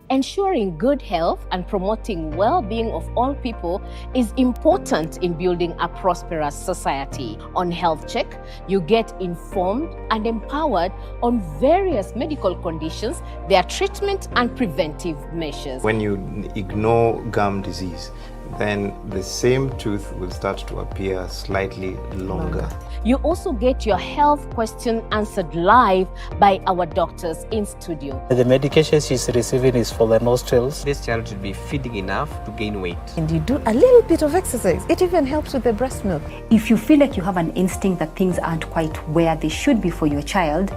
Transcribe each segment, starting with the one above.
Ensuring good health and promoting well-being of all people is important in building a prosperous society. On Health Check, you get informed and empowered on various medical conditions, their treatment and preventive measures. When you ignore gum disease, then the same tooth will start to appear slightly longer. You also get your health question answered live by our doctors in studio. The medication she's receiving is for the nostrils. This child should be feeding enough to gain weight. And you do a little bit of exercise. It even helps with the breast milk. If you feel like you have an instinct that things aren't quite where they should be for your child,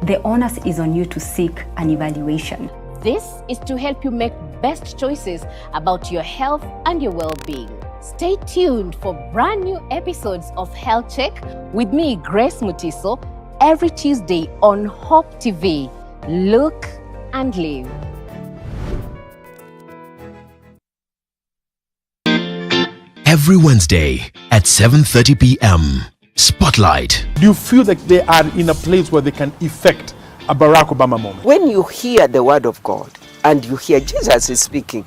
the onus is on you to seek an evaluation. This is to help you make best choices about your health and your well-being. Stay tuned for brand new episodes of Health Check with me, Grace Mutiso, every Tuesday on Hope TV. Look and live. Every Wednesday at 7:30 p.m. Spotlight. Do you feel like they are in a place where they can effect a Barack Obama moment? When you hear the word of God and you hear Jesus is speaking,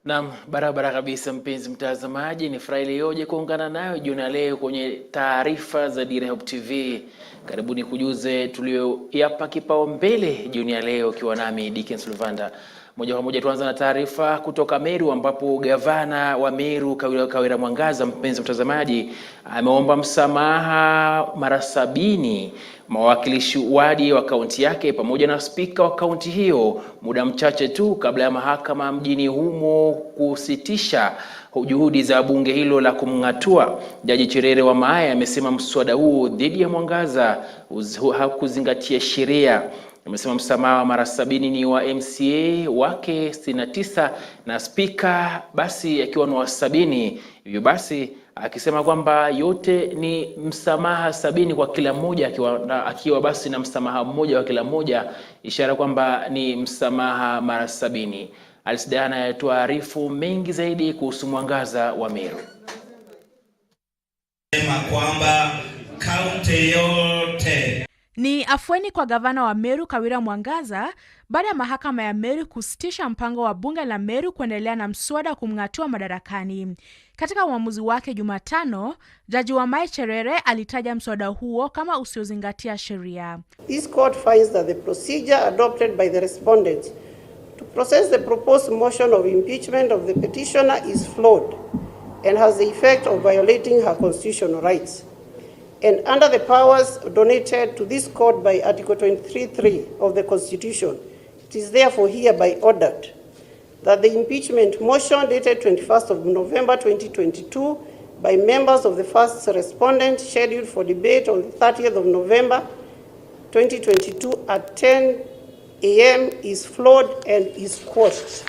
Naam, barabara kabisa mpenzi mtazamaji, ni furaha iliyoje kuungana nayo jioni leo kwenye taarifa za Dira Hope TV. Karibuni kujuze tulioyapa kipaumbele jioni ya leo, kiwa nami Dickens Luvanda. Moja kwa moja tuanza na taarifa kutoka Meru, ambapo gavana wa Meru Kawira Mwangaza, mpenzi mtazamaji, ameomba msamaha mara 70 mawakilishi wadi wa kaunti yake pamoja na spika wa kaunti hiyo, muda mchache tu kabla ya mahakama mjini humo kusitisha juhudi za bunge hilo la kumngatua. Jaji Cherere wa Maaya amesema mswada huo dhidi ya Mwangaza hakuzingatia sheria. Amesema msamaha mara 70 ni wa MCA wake 69 na spika basi akiwa ni wa 70. Hivyo basi akisema kwamba yote ni msamaha 70 kwa kila mmoja, akiwa basi na msamaha mmoja wa kila mmoja, ishara kwamba ni msamaha mara 70. Alisidana yatuarifu mengi zaidi kuhusu Mwangaza wa Meru. Sema kwamba kaunti yote ni afueni kwa gavana wa Meru Kawira Mwangaza baada ya mahakama ya Meru kusitisha mpango wa bunge la Meru kuendelea na mswada kumngatua madarakani. Katika uamuzi wake Jumatano, Jaji wa Maaya Cherere alitaja mswada huo kama usiozingatia sheria. This court finds that the procedure adopted by the respondent to process the proposed motion of impeachment of the petitioner is flawed and has the effect of violating her constitutional rights. And under the powers donated to this court by Article 23(3) of the Constitution, it is therefore hereby ordered that the impeachment motion dated 21st of November 2022 by members of the first respondent scheduled for debate on the 30th of November 2022 at 10 a.m. is flawed and is quashed.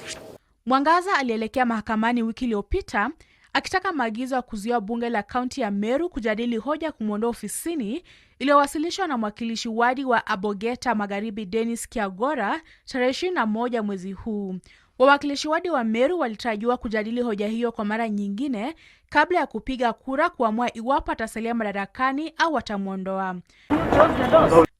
Mwangaza alielekea mahakamani wiki iliyopita akitaka maagizo ya kuzuia bunge la kaunti ya Meru kujadili hoja kumwondoa ofisini iliyowasilishwa na mwakilishi wadi wa Abogeta Magharibi Dennis Kiagora tarehe 21 mwezi huu. Wawakilishi wadi wa Meru walitarajiwa kujadili hoja hiyo kwa mara nyingine kabla ya kupiga kura kuamua iwapo atasalia madarakani au atamwondoa.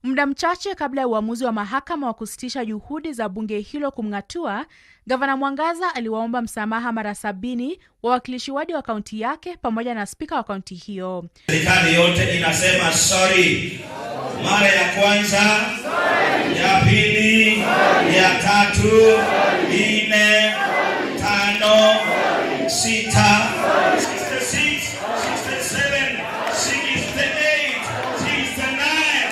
Muda mchache kabla ya uamuzi wa mahakama wa kusitisha juhudi za bunge hilo kumngatua, gavana Mwangaza aliwaomba msamaha mara 70 wawakilishi wadi wa kaunti yake pamoja na spika wa kaunti hiyo. Serikali yote inasema sorry. Mara ya kwanza, ya pili, ya tatu, 4, 5, 6, 66, 67, 68, 69,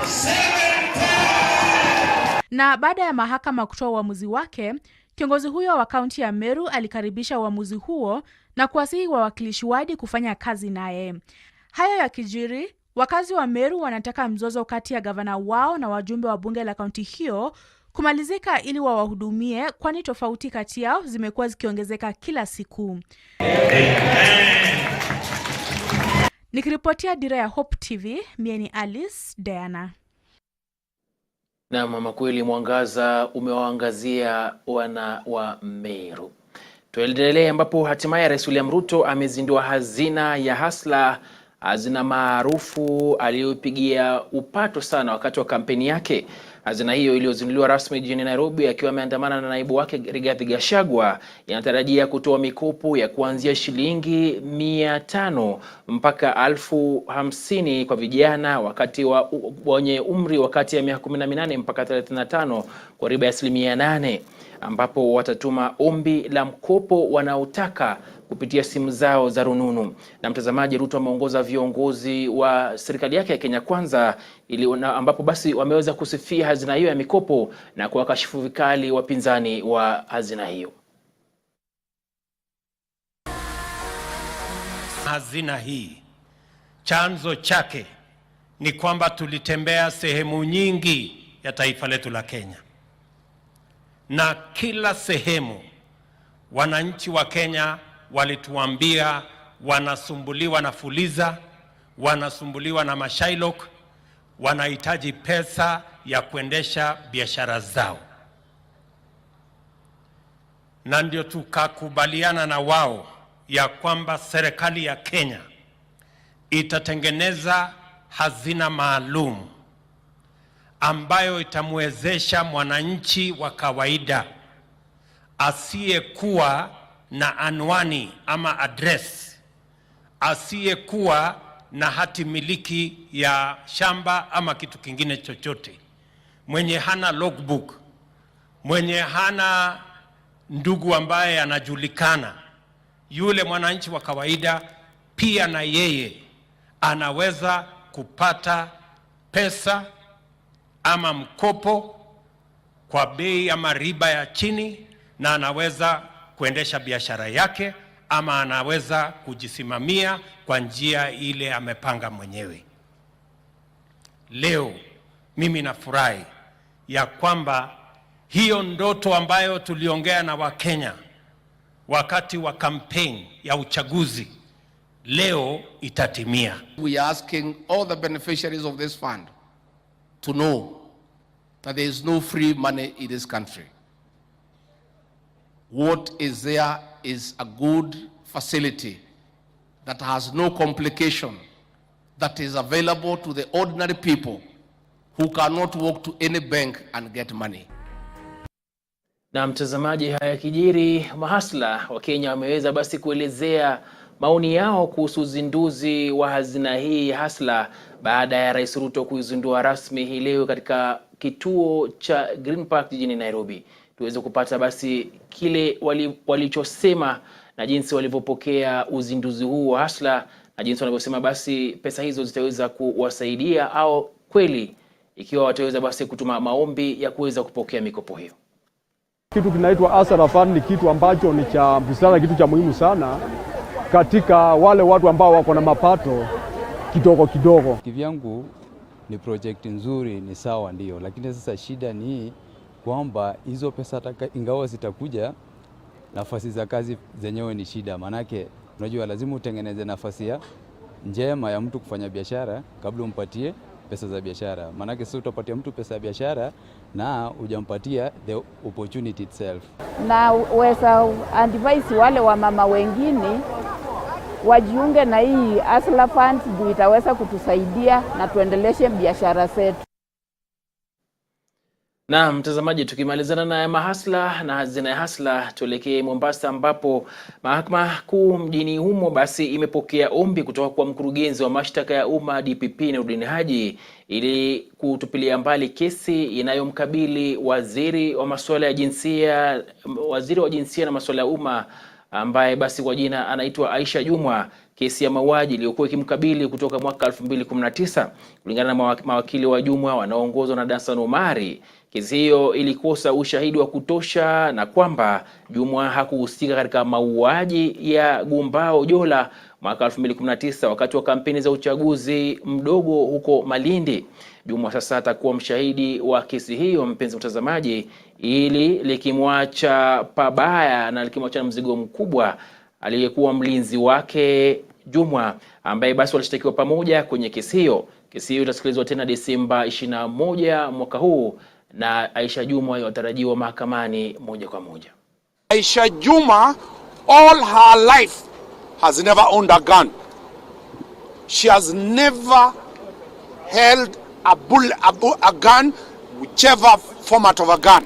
70. Na baada ya mahakama kutoa uamuzi wake, kiongozi huyo wa kaunti ya Meru alikaribisha uamuzi huo na kuwasihi wawakilishi wadi kufanya kazi naye. Hayo yakijiri, wakazi wa Meru wanataka mzozo kati ya gavana wao na wajumbe wa bunge la kaunti hiyo kumalizika ili wawahudumie, kwani tofauti kati yao zimekuwa zikiongezeka kila siku. Nikiripotia Dira ya Hope TV, mie ni Alice Diana. Na mama, kweli mwangaza umewaangazia wana wa Meru. Tuendelee ambapo hatimaye Rais William Ruto amezindua hazina ya Hustler, hazina maarufu aliyopigia upato sana wakati wa kampeni yake. Hazina hiyo iliyozinduliwa rasmi jijini Nairobi akiwa ameandamana na naibu wake Rigathi Gachagua inatarajia kutoa mikopo ya kuanzia shilingi 500 mpaka 50,000 kwa vijana wenye umri wakati ya miaka 18 mpaka 35 kwa riba ya 8%, ambapo watatuma ombi la mkopo wanaotaka kupitia simu zao za rununu. Na mtazamaji, Ruto ameongoza viongozi wa serikali yake ya Kenya Kwanza ambapo basi wameweza kusifia hazina hiyo ya mikopo na kuwakashifu vikali wapinzani wa hazina hiyo. Hazina hii chanzo chake ni kwamba tulitembea sehemu nyingi ya taifa letu la Kenya, na kila sehemu wananchi wa Kenya walituambia wanasumbuliwa na fuliza, wanasumbuliwa na mashailok, wanahitaji pesa ya kuendesha biashara zao. Na ndio tukakubaliana na wao ya kwamba serikali ya Kenya itatengeneza hazina maalum ambayo itamwezesha mwananchi wa kawaida asiyekuwa na anwani ama address, asiyekuwa na hati miliki ya shamba ama kitu kingine chochote, mwenye hana logbook, mwenye hana ndugu ambaye anajulikana, yule mwananchi wa kawaida pia na yeye anaweza kupata pesa ama mkopo kwa bei ama riba ya chini, na anaweza kuendesha biashara yake ama anaweza kujisimamia kwa njia ile amepanga mwenyewe. Leo mimi nafurahi ya kwamba hiyo ndoto ambayo tuliongea na Wakenya wakati wa campaign ya uchaguzi leo itatimia. We are asking all the beneficiaries of this fund to know that there is no free money in this country. What is there is a good facility that has no complication, that is available to the ordinary people who cannot walk to any bank and get money. Na mtazamaji, haya kijiri, mahasla wa Kenya wameweza basi kuelezea maoni yao kuhusu uzinduzi wa hazina hii Hustler baada ya Rais Ruto kuizindua rasmi hii leo katika kituo cha Green Park jijini Nairobi. Tuweze kupata basi kile walichosema na jinsi walivyopokea uzinduzi huu wa Hustler na jinsi wanavyosema basi pesa hizo zitaweza kuwasaidia au kweli ikiwa wataweza basi kutuma maombi ya kuweza kupokea mikopo hiyo. Kitu kinaitwa Hustler Fund ni kitu ambacho ni cha busara, kitu cha muhimu sana katika wale watu ambao wako na mapato kidogo kidogo. Kivyangu ni project nzuri, ni sawa ndio, lakini sasa shida ni kwamba hizo pesa ingawa zitakuja, nafasi za kazi zenyewe ni shida. Manake unajua lazima utengeneze nafasi ya njema ya mtu kufanya biashara kabla umpatie pesa za biashara. Manake sasa utapatia mtu pesa ya biashara na hujampatia the opportunity itself. Na weza advise wale wa mama wengine wajiunge na hii Hustler Fund, ndio itaweza kutusaidia na tuendeleshe biashara zetu. Na mtazamaji, tukimalizana na mahasla na hazina ya Hustler, tuelekee Mombasa ambapo mahakama kuu mjini humo basi imepokea ombi kutoka kwa mkurugenzi wa mashtaka ya umma DPP Nurdin Haji ili kutupilia mbali kesi inayomkabili waziri wa masuala ya jinsia na masuala ya umma ambaye basi kwa jina anaitwa Aisha Jumwa, kesi ya mauaji iliyokuwa ikimkabili kutoka mwaka 2019. Kulingana na mawakili wa Jumwa wanaoongozwa na Dansan Omari, kesi hiyo ilikosa ushahidi wa kutosha na kwamba Jumwa hakuhusika katika mauaji ya Gumbao Jola mwaka 2019 wakati wa kampeni za uchaguzi mdogo huko Malindi. Jumwa sasa atakuwa mshahidi wa kesi hiyo, mpenzi mtazamaji, ili likimwacha pabaya na likimwacha na mzigo mkubwa aliyekuwa mlinzi wake Jumwa, ambaye basi walishtakiwa pamoja kwenye kesi hiyo. Kesi hiyo itasikilizwa tena Desemba 21 mwaka huu na Aisha Jumwa yatarajiwa mahakamani moja kwa moja. Aisha Jumwa all her life has never owned a gun. She has never held a gun, whichever format of a gun.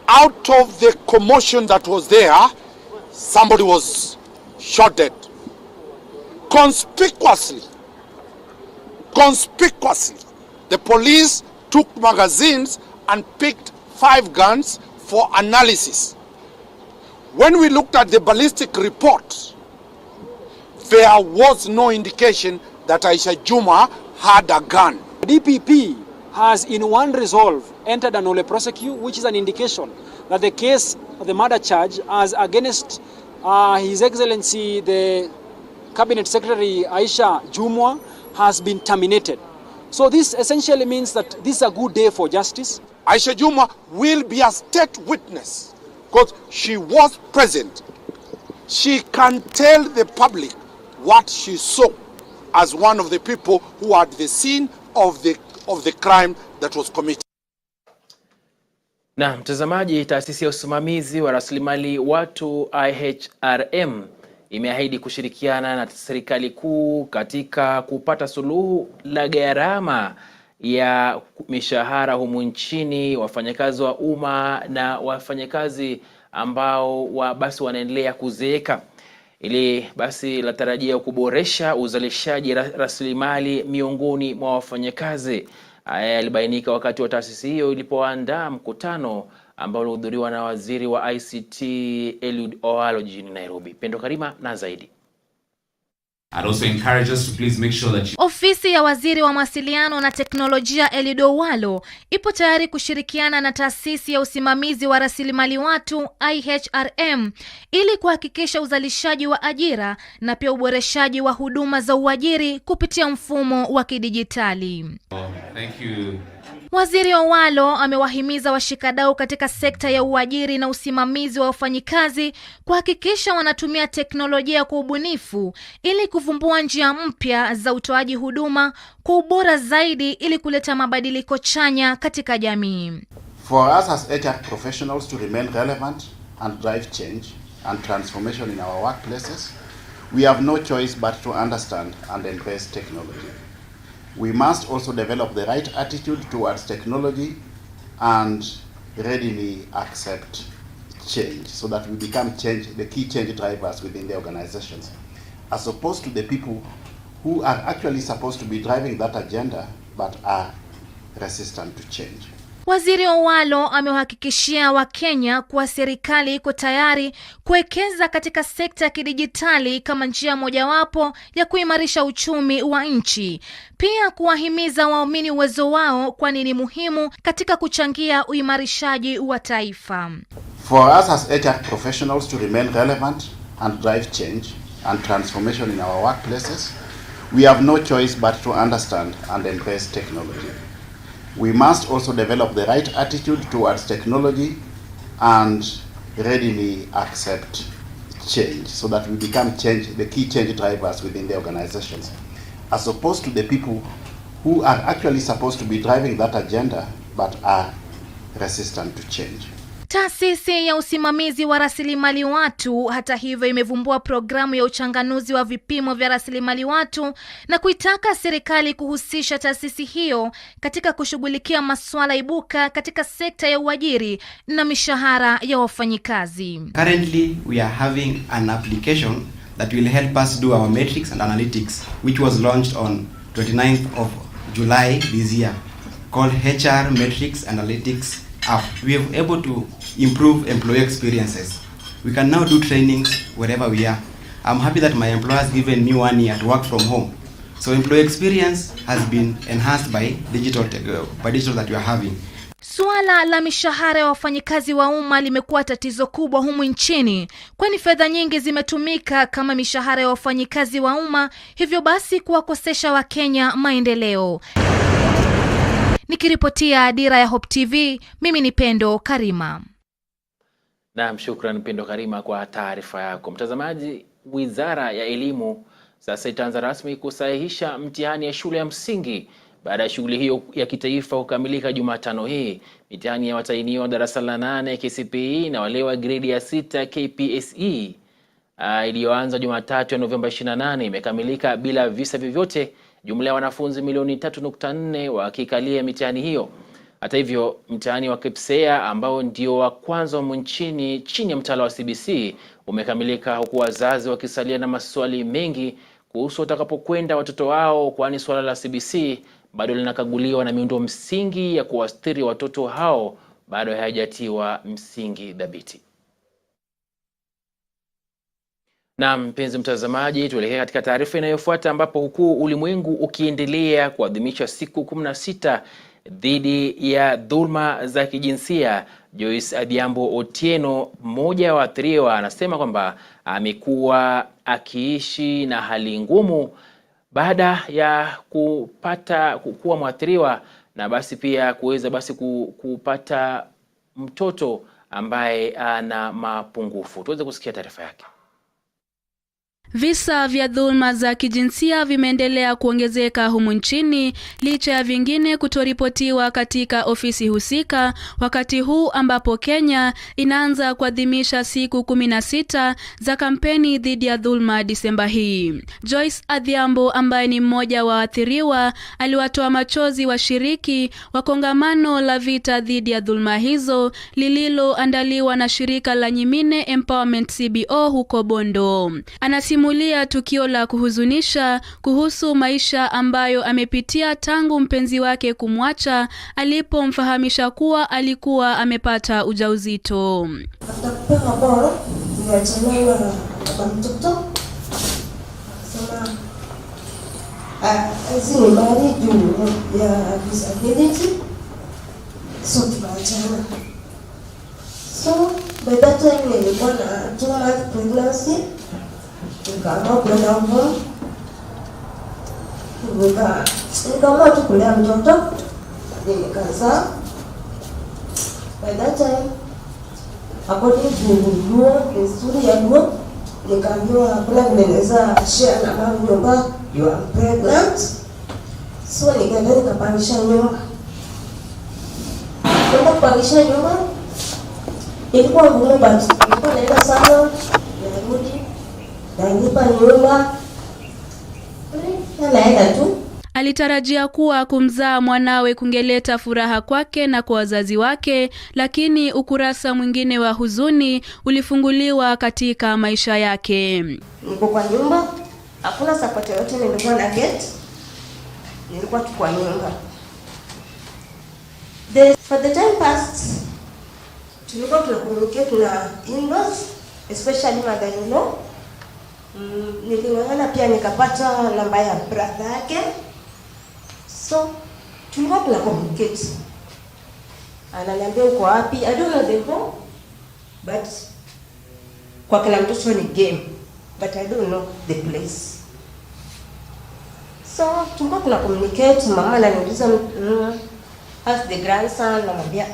Out of the commotion that was there, somebody was shot dead. Conspicuously, the police took magazines and picked 5 guns for analysis. When we looked at the ballistic report, there was no indication that Aisha Juma had a gun. DPP has in one resolve entered an nolle prosequi, which is an indication that the case, the murder charge as against His Excellency the Cabinet Secretary Aisha Juma has been terminated. So this essentially means that this is a good day for justice. Aisha Juma will be a state witness because she was present. She can tell the public what she saw as one of the people who were at the scene of the crime that was committed. Na mtazamaji, taasisi ya usimamizi wa rasilimali watu IHRM imeahidi kushirikiana na serikali kuu katika kupata suluhu la gharama ya mishahara humu nchini, wafanyakazi wa umma na wafanyakazi ambao basi wanaendelea kuzeeka. Ili basi latarajia kuboresha uzalishaji rasilimali miongoni mwa wafanyakazi. Haya yalibainika wakati wa taasisi hiyo ilipoandaa mkutano ambao ulihudhuriwa na waziri wa ICT Eliud Owalo jijini Nairobi. Pendo Karima na zaidi. I'd also encourage us to please make sure that Ofisi ya waziri wa mawasiliano na teknolojia Eliud Owalo ipo tayari kushirikiana na taasisi ya usimamizi wa rasilimali watu IHRM ili kuhakikisha uzalishaji wa ajira na pia uboreshaji wa huduma za uajiri kupitia mfumo wa kidijitali. Thank you. Waziri Owalo amewahimiza washikadau katika sekta ya uajiri na usimamizi wa wafanyikazi kuhakikisha wanatumia teknolojia kwa ubunifu ili kuvumbua njia mpya za utoaji huduma kwa ubora zaidi ili kuleta mabadiliko chanya katika jamii. For us as HR professionals to remain relevant and drive change and transformation in our workplaces, we have no choice but to understand and embrace technology. We must also develop the right attitude towards technology and readily accept change so that we become the key change drivers within the organizations, as opposed to the people who are actually supposed to be driving that agenda but are resistant to change. Waziri Owalo amewahakikishia Wakenya kuwa serikali iko tayari kuwekeza katika sekta ya kidijitali kama njia mojawapo ya kuimarisha uchumi wa nchi. Pia kuwahimiza waumini uwezo wao kwani ni muhimu katika kuchangia uimarishaji wa taifa. For us as HR professionals to remain relevant and drive change and transformation in our workplaces, we have no choice but to understand and embrace technology. We must also develop the right attitude towards technology and readily accept change so that we become the key change drivers within the organizations, as opposed to the people who are actually supposed to be driving that agenda but are resistant to change. Taasisi ya usimamizi wa rasilimali watu hata hivyo imevumbua programu ya uchanganuzi wa vipimo vya rasilimali watu na kuitaka serikali kuhusisha taasisi hiyo katika kushughulikia masuala ibuka katika sekta ya uajiri na mishahara ya wafanyikazi. Currently we are having an application that will help us do our metrics and analytics, which was launched on 29th of July this year, called HR Metrics Analytics app. We are able to improve employee experiences. We can now do trainings wherever we are. I'm happy that my employer has given me 1 year to work from home. So employee experience has been enhanced by digital that we are having. Suala la mishahara ya wafanyikazi wa umma limekuwa tatizo kubwa humu nchini, kwani fedha nyingi zimetumika kama mishahara ya wafanyikazi wa umma, hivyo basi kuwakosesha Wakenya maendeleo. Nikiripotia Dira ya Hope TV, mimi ni Pendo Karima. Naam, shukrani Pendo Karima kwa taarifa yako. Mtazamaji, Wizara ya Elimu sasa itaanza rasmi kusahihisha mtihani ya shule ya msingi Baada ya shughuli hiyo ya kitaifa kukamilika Jumatano hii, mitihani ya watahiniwa wa darasa la 8 KCPE na wale wa gredi ya 6 KPSE iliyoanza Jumatatu ya Novemba 28 imekamilika bila visa vyovyote, jumla ya wanafunzi milioni 3.4 wakikalia mitihani hiyo. Hata hivyo, mtihani wa KPSEA ambao ndio wa kwanza nchini chini ya mtaala wa CBC umekamilika, huku wazazi wakisalia na maswali mengi kuhusu watakapokwenda watoto wao, kwani swala la CBC bado linakaguliwa na miundo msingi ya kuwastiri watoto hao bado hayajatiwa msingi dhabiti. Na mpenzi mtazamaji, tuelekea katika taarifa inayofuata, ambapo huku ulimwengu ukiendelea kuadhimisha siku 16 dhidi ya dhulma za kijinsia, Joyce Adhiambo Otieno, mmoja wa waathiriwa, anasema kwamba amekuwa akiishi na hali ngumu baada ya kuwa mwathiriwa na basi pia kuweza kupata mtoto ambaye ana mapungufu. Tuweze kusikia taarifa yake. Visa vya dhulma za kijinsia vimeendelea kuongezeka humu nchini licha ya vingine kutoripotiwa katika ofisi husika, wakati huu ambapo Kenya inaanza kuadhimisha siku 16 za kampeni dhidi ya dhulma Disemba hii. Joyce Adhiambo, ambaye ni mmoja wa waathiriwa, aliwatoa machozi washiriki wa kongamano la vita dhidi ya dhulma hizo lililoandaliwa na shirika la Nyimine Empowerment CBO huko Bondo. Anasimulia tukio la kuhuzunisha kuhusu maisha ambayo amepitia tangu mpenzi wake kumwacha alipomfahamisha kuwa alikuwa amepata ujauzito. So by that time nilikuwa na 2-month pregnancy. Nikaamua kwenda home. Nikaamua tu kulea mtoto. Nikazaa. By that time, according to law, desturi ya law, nikaambiwa hakuna vile naweza share na mama nyumba, you are pregnant. So nikaenda nikapangisha nyumba. Kwenda kupangisha nyumba, ilikuwa ngumu, but nilikuwa naenda sana, narudi, naingipa nyumba, naenda tu. Alitarajia kuwa kumzaa mwanawe kungeleta furaha kwake na kwa wazazi wake, lakini ukurasa mwingine wa huzuni ulifunguliwa katika maisha yake. Niko kwa nyumba, hakuna support yoyote nilikuwa na get. Nilikuwa tu kwa nyumba. For the time past, tulikuwa tunakomunicate na in-laws, especially mother-in-law. Niliona pia nikapata namba ya brother yake. So, tulikuwa tunakomunicate. Ananiambia uko wapi? I don't know the home, but kwa kila mtoto ni game, but I don't know the place. So, tulikuwa tunakomunicate, mama ananiuliza as the grandson, namwambia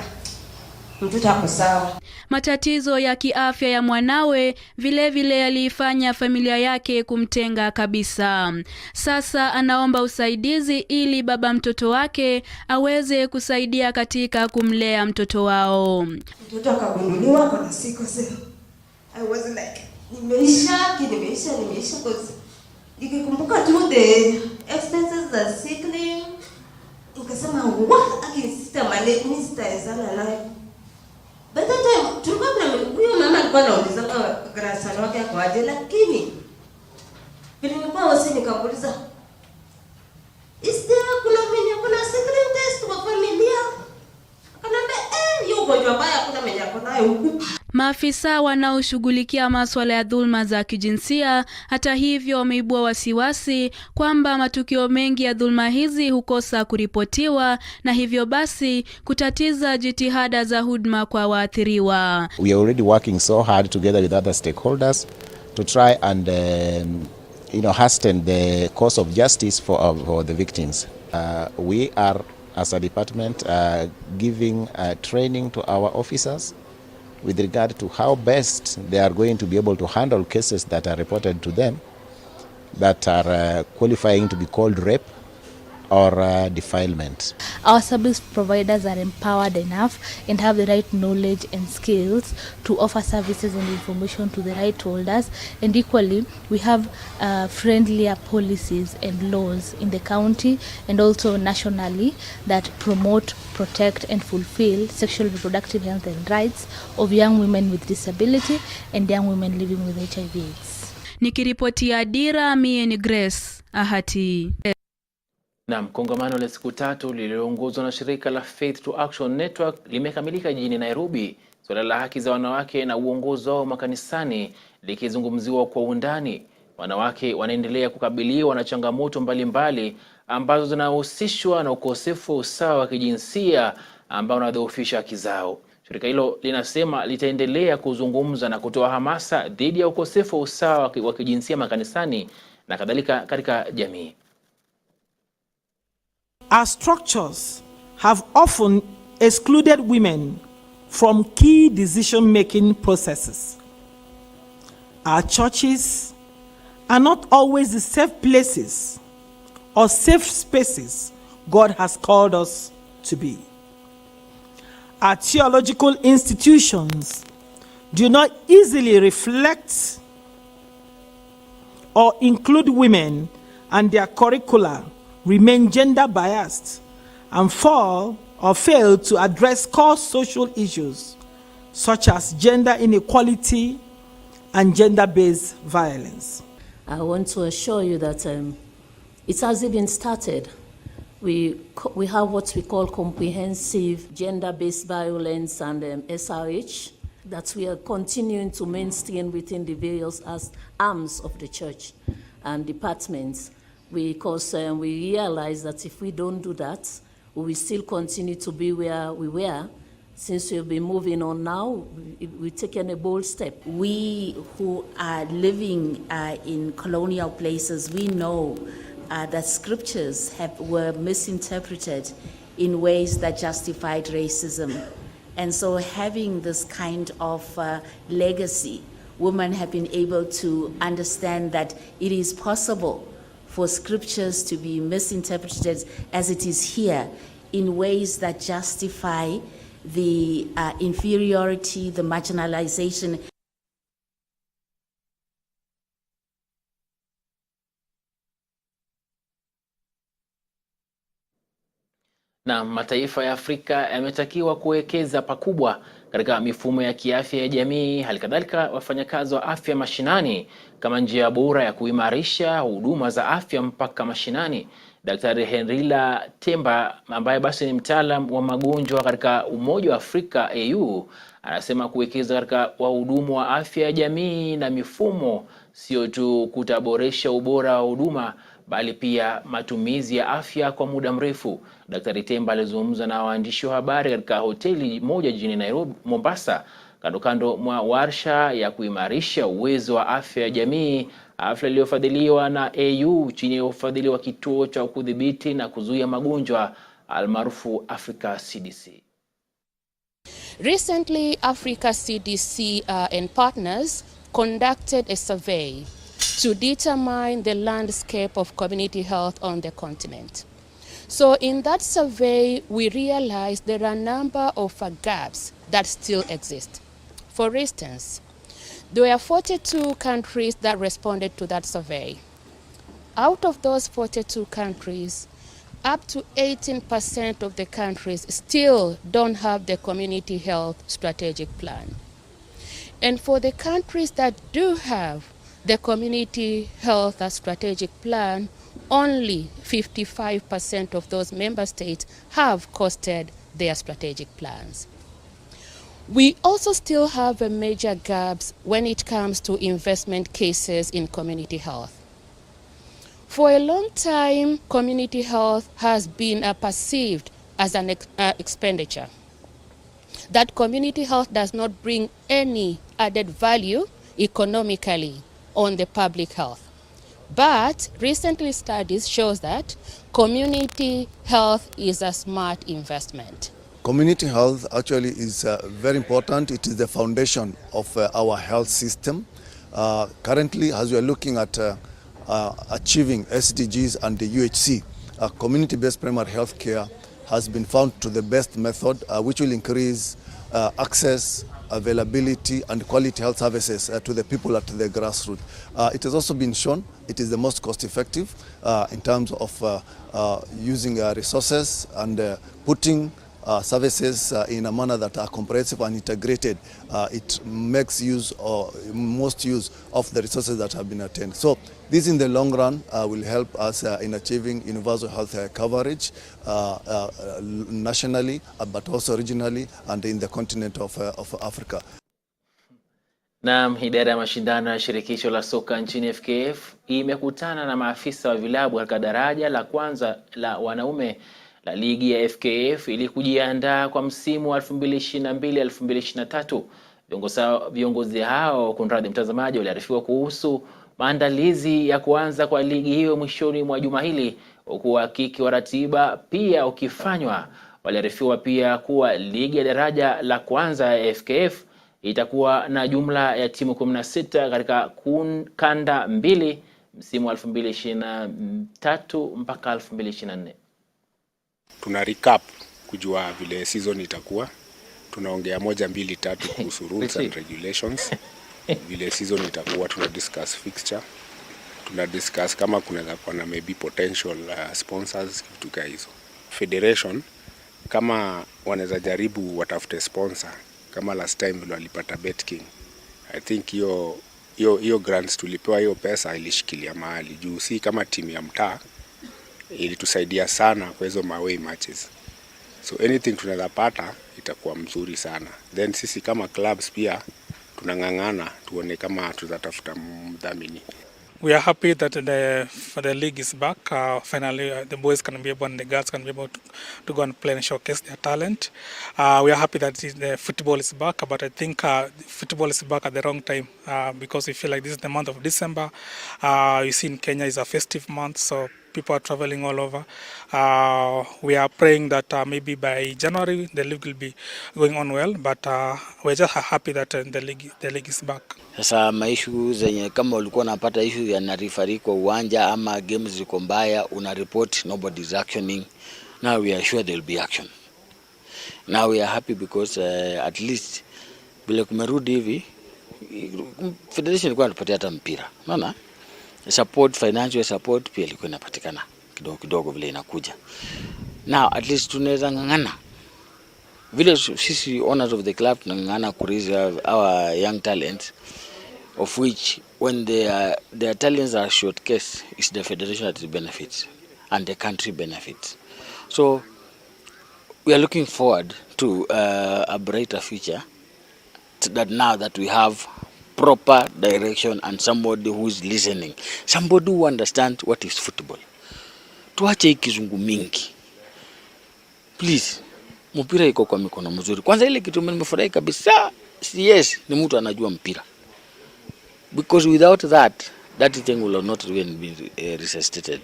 mtoto ako sawa. Matatizo ya kiafya ya mwanawe vile yaliifanya familia yake kumtenga kabisa. Sasa anaomba usaidizi ili baba mtoto wake aweze kusaidia katika kumlea mtoto wao. Mtoto akagunduliwa kwa siku sasa. I was like, nimeisha cause nikikumbuka tu the expenses za sickly. Nikasema what akisita male Mr. Ezana naye. By that time, tulikuwa huyo mama alikuwa anauliza kwa grandson wake kwa aje, lakini vile nilikuwa wasi nikamuuliza, is there kuna secret test kwa familia? Akaniambia hiyo ugonjwa mbaya kuna mwenye ako nayo huku. Maafisa wanaoshughulikia masuala ya dhulma za kijinsia hata hivyo wameibua wasiwasi kwamba matukio mengi ya dhulma hizi hukosa kuripotiwa na hivyo basi kutatiza jitihada za huduma kwa waathiriwa. We are already working so hard together with other stakeholders to try and hasten the course of justice for the victims. We are as a department giving training to our officers with regard to how best they are going to be able to handle cases that are reported to them that are qualifying to be called rape or defilement. Our service providers are empowered enough and have the right knowledge and skills to offer services and information to the right holders, and equally we have friendlier policies and laws in the county and also nationally that promote, protect and fulfill sexual reproductive health and rights of young women with disability and young women living with HIV/AIDS. Nikiripotia Dira, mie ni Grace Ahati. Na kongamano la siku tatu lililoongozwa na shirika la Faith to Action Network limekamilika jijini Nairobi. Suala la haki za wanawake na uongozi wao makanisani likizungumziwa kwa undani. Wanawake wanaendelea kukabiliwa na changamoto mbalimbali ambazo zinahusishwa na ukosefu wa usawa wa kijinsia ambao unadhoofisha haki zao. Shirika hilo linasema litaendelea kuzungumza na kutoa hamasa dhidi ya ukosefu wa usawa wa kijinsia makanisani na kadhalika katika jamii. Our structures have often excluded women from key decision-making processes. Our churches are not always the safe places or safe spaces God has called us to be. Our theological institutions do not easily reflect or include women, and their curricula remain gender biased and fall or fail to address core social issues such as gender inequality and gender-based violence. I want to assure you that it has even started. We have what we call comprehensive gender-based violence and SRH that we are continuing to mainstream within the various arms of the church and departments, because we realize that if we don't do that, we will still continue to be where we were. Since we've been moving on now, we've taken a bold step. We who are living in colonial places, we know that scriptures were misinterpreted in ways that justified racism. And so having this kind of legacy, women have been able to understand that it is possible for scriptures to be misinterpreted as it is here in ways that justify the inferiority, the marginalization. Na mataifa ya Afrika yametakiwa kuwekeza pakubwa katika mifumo ya kiafya ya jamii, halikadhalika wafanyakazi wa afya mashinani kama njia bora ya kuimarisha huduma za afya mpaka mashinani. Daktari Henrila Temba ambaye basi ni mtaalam wa magonjwa katika Umoja wa Afrika AU anasema kuwekeza katika wahudumu wa afya ya jamii na mifumo sio tu kutaboresha ubora wa huduma bali pia matumizi ya afya kwa muda mrefu. Daktari Temba alizungumza na waandishi wa habari katika hoteli moja jijini Nairobi, Mombasa, kando mwa warsha ya kuimarisha uwezo wa afya ya jamii, hafla iliyofadhiliwa na AU chini ya ufadhili wa kituo cha kudhibiti na kuzuia magonjwa almaarufu Africa CDC. Recently, Africa CDC and partners conducted a survey to determine the landscape of community health on the continent. So in that survey, we realized there are a number of gaps that still exist. For instance, there were 42 countries that responded to that survey. Out of those 42 countries, up to 18% of the countries still don't have the community health strategic plan. And for the countries that do have the community health strategic plan, only 55% of those member states have costed their strategic plans. We also still have major gaps when it comes to investment cases in community health. For a long time, community health has been perceived as an expenditure. That community health does not bring any added value economically on the public health. But recently studies shows that community health is a smart investment. Community health actually is very important. It is the foundation of our health system. Currently, as we are looking at achieving SDGs and the UHC, community-based primary health care has been found to the best method, which will increase access, availability and quality health services to the people at the grassroots. It has also been shown it is the most cost-effective in terms of using resources and putting services in a manner that are comprehensive and integrated. It makes use or most use of the resources that have been attained. So this in the long run will help us in achieving universal health coverage nationally, but also regionally and in the continent of Africa. Naam, idara ya mashindano ya shirikisho la soka nchini FKF imekutana na maafisa wa vilabu katika daraja la kwanza la wanaume la ligi ya FKF ili kujiandaa kwa msimu wa 2022-2023. Viongozi hao, kunradhi mtazamaji, waliarifiwa kuhusu maandalizi ya kuanza kwa ligi hiyo mwishoni mwa juma hili, huku uhakiki wa ratiba pia ukifanywa. Waliarifiwa pia kuwa ligi ya daraja la kwanza ya FKF itakuwa na jumla ya timu 16 katika kanda mbili msimu wa 2023 mpaka 2024. Tuna recap kujua vile season itakuwa. Tunaongea 1, 2, 3 kuhusu rules and regulations. Vile season itakuwa, tuna discuss fixture. Tuna discuss kama kunaweza kuwa na maybe potential sponsors kutoka hizo. Federation kama wanaweza jaribu watafute sponsor kama last time vile walipata BetKing. I think hiyo grants tulipewa, hiyo pesa ilishikilia mahali juu, si kama timu ya mtaa, ilitusaidia sana kwa hizo away matches. So anything tunaweza pata itakuwa mzuri sana. Then sisi kama clubs pia tunangangana tuone kama tutatafuta mdhamini. We are happy that the league is back. Finally, the boys can be able and the girls can be able to go and play and showcase their talent. We are happy that the football is back, but I think football is back at the wrong time because we feel like this is the month of December. You see in Kenya is a festive month, so people are traveling all over. We are praying that maybe by January the league will be going on well, but we're just happy that the league is back. Sasa maishu zenye kama ulikuwa unapata issue ya narifari kwa uwanja ama games ziko mbaya, una report, nobody is actioning. Now we are sure there will be action. Now we are happy because at least bila kumerudi hivi federation ilikuwa inapatia hata mpira. Unaona? Support, financial support pia ilikuwa inapatikana kidogo kidogo vile inakuja. Now at least tunaweza ngangana. Vile sisi owners of the club tunangangana ku raise our young talents, of which when their talents are showcased, it's the federation that benefits and the country benefits. So we are looking forward to a brighter future, that now that we have proper direction and somebody who is listening, somebody who understands what is football. Tuache hii kizungu mingi. Please, mpira iko kwa mikono mzuri. Kwanza ile kitu nimefurahi kabisa, yes, ni mtu anajua mpira. Because without that thing will not even be resuscitated.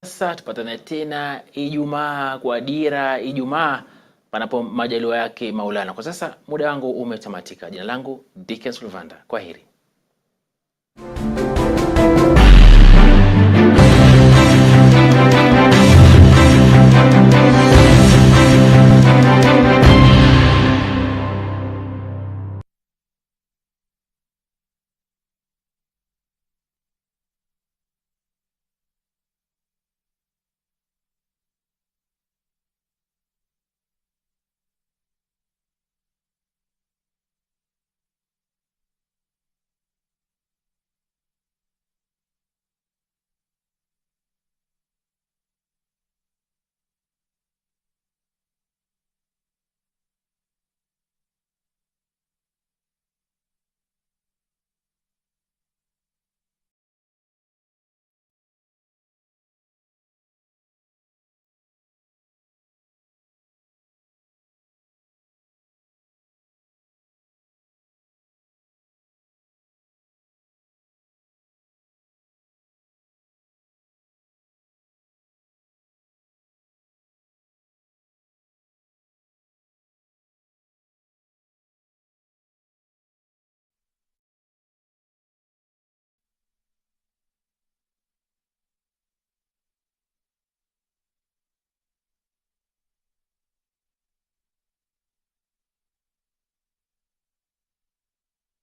Sasa tupatane tena Ijumaa kwa Dira Ijumaa, panapo majaliwa yake Maulana. Kwa sasa muda wangu umetamatika. Jina langu Dickens Luvanda. Kwaheri.